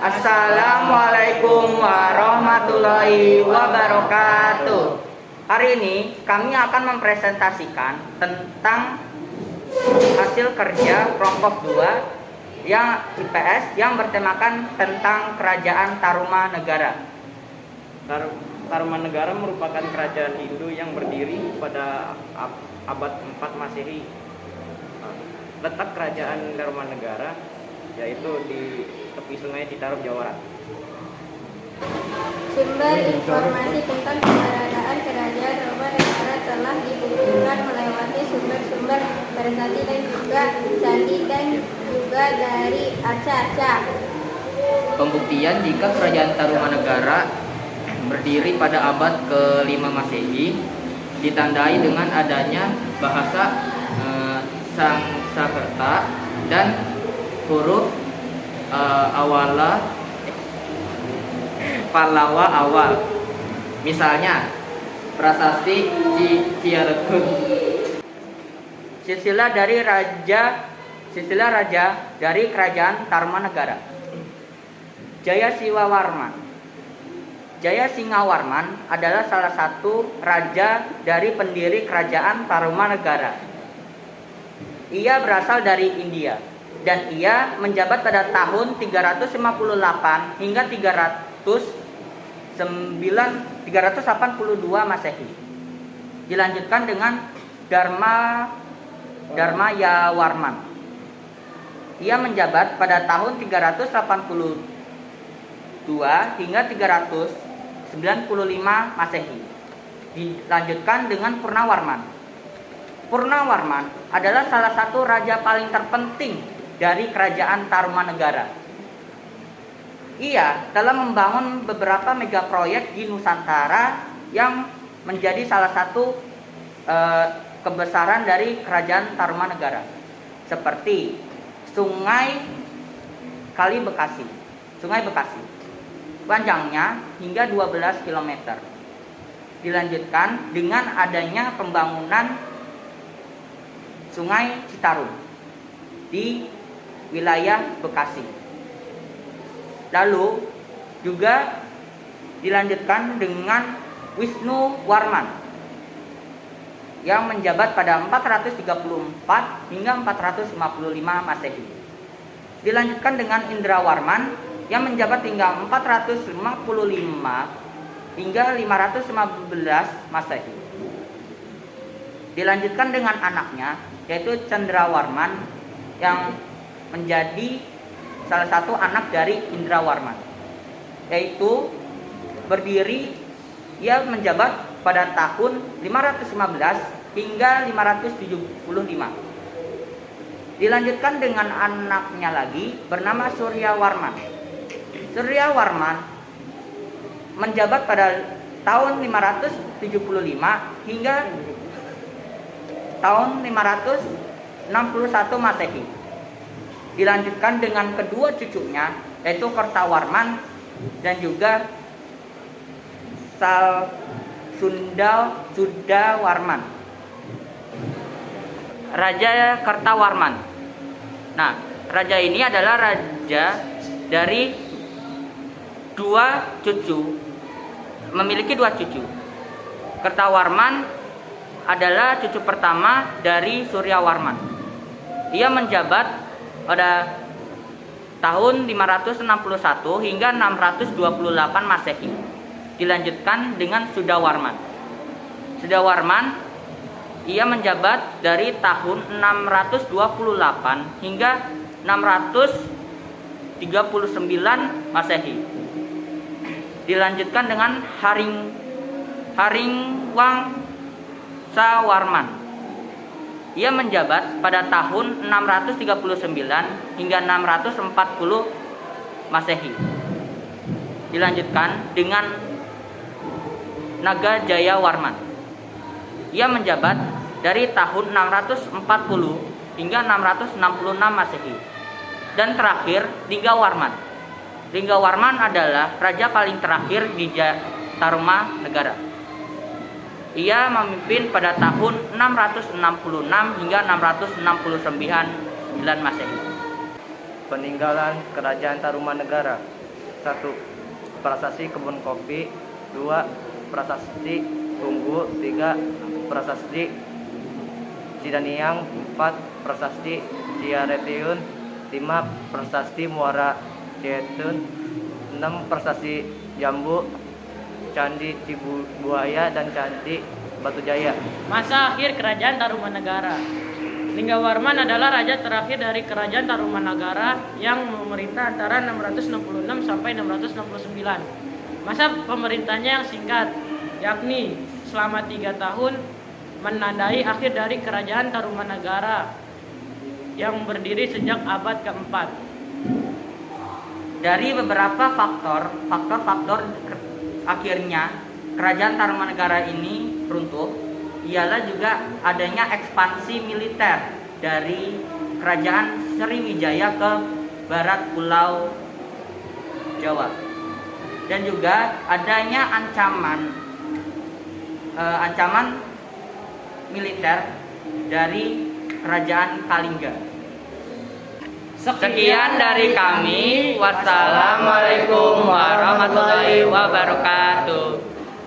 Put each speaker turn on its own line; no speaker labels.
Assalamualaikum warahmatullahi wabarakatuh. Hari ini kami akan mempresentasikan tentang hasil kerja kelompok 2 yang IPS yang bertemakan tentang Kerajaan Tarumanegara.
Tarumanegara merupakan kerajaan Hindu yang berdiri pada abad 4 Masehi. Letak kerajaan Tarumanegara yaitu di tepi Sungai Citarum, Jawa Barat.
Sumber informasi tentang keberadaan Kerajaan Tarumanegara telah dibuktikan melewati sumber-sumber prasasti dan juga candi dan juga dari arca-arca.
Pembuktian jika Kerajaan Tarumanegara berdiri pada abad ke-5 Masehi ditandai dengan adanya bahasa Sanskerta dan huruf Pallawa awal. Misalnya prasasti Ciaregun. Silsilah raja dari Kerajaan Tarumanegara. Jaya Singawarman adalah salah satu raja dari pendiri Kerajaan Tarumanegara. Ia berasal dari India dan ia menjabat pada tahun 358 hingga 382 Masehi. Dilanjutkan dengan Dharmayawarman. Ia menjabat pada tahun 382 hingga 395 Masehi. Dilanjutkan dengan Purnawarman. Purnawarman adalah salah satu raja paling terpenting dari Kerajaan Tarumanegara. Ia telah membangun beberapa mega proyek di Nusantara yang menjadi salah satu kebesaran dari Kerajaan Tarumanegara, seperti Sungai Bekasi, panjangnya hingga 12 km. Dilanjutkan dengan adanya pembangunan Sungai Citarum di wilayah Bekasi. Lalu juga dilanjutkan dengan Wisnuwarman yang menjabat pada 434 hingga 455 Masehi. Dilanjutkan dengan Indrawarman yang menjabat hingga 455 hingga 515 Masehi. Dilanjutkan dengan anaknya yaitu Cendrawarman yang menjadi salah satu anak dari Indrawarman, yaitu ia menjabat pada tahun 515 hingga 575. Dilanjutkan dengan anaknya lagi bernama Suryawarman. Suryawarman menjabat pada tahun 575 hingga tahun 561 Masehi. Dilanjutkan dengan kedua cucunya yaitu Kertawarman dan juga Sudawarman. Raja Kertawarman. Nah, raja ini adalah raja dari memiliki dua cucu. Kertawarman adalah cucu pertama dari Suryawarman. Ia menjabat pada tahun 561 hingga 628 Masehi. Dilanjutkan dengan Sudawarman. Sudawarman ia menjabat dari tahun 628 hingga 639 Masehi. Dilanjutkan dengan Haringwangsawarman. Ia menjabat pada tahun 639 hingga 640 Masehi. Dilanjutkan dengan Nagajayawarman. Ia menjabat dari tahun 640 hingga 666 Masehi. Dan terakhir Linggawarman. Linggawarman adalah raja paling terakhir di Tarumanegara. Ia memimpin pada tahun 666 hingga 669 Masehi.
Peninggalan Kerajaan Tarumanegara.
1. Prasasti Kebun Kopi. 2. Prasasti Tunggu. 3. Prasasti Cidaniang. 4. Prasasti Ciaretiun. 5. Prasasti Muara Cietun. 6. Prasasti Jambu, Candi Cibuaya, dan Candi Batujaya.
Masa akhir Kerajaan Tarumanagara. Linggawarman adalah raja terakhir dari Kerajaan Tarumanagara yang memerintah antara 666 sampai 669. Masa pemerintahnya yang singkat, yakni selama 3 tahun, menandai akhir dari Kerajaan Tarumanagara yang berdiri sejak abad keempat.
Dari beberapa faktor akhirnya Kerajaan Tarumanagara ini runtuh ialah juga adanya ekspansi militer dari Kerajaan Sriwijaya ke barat Pulau Jawa, dan juga adanya ancaman militer dari Kerajaan Kalingga. Sekian dari kami. Wassalamualaikum warahmatullahi wabarakatuh.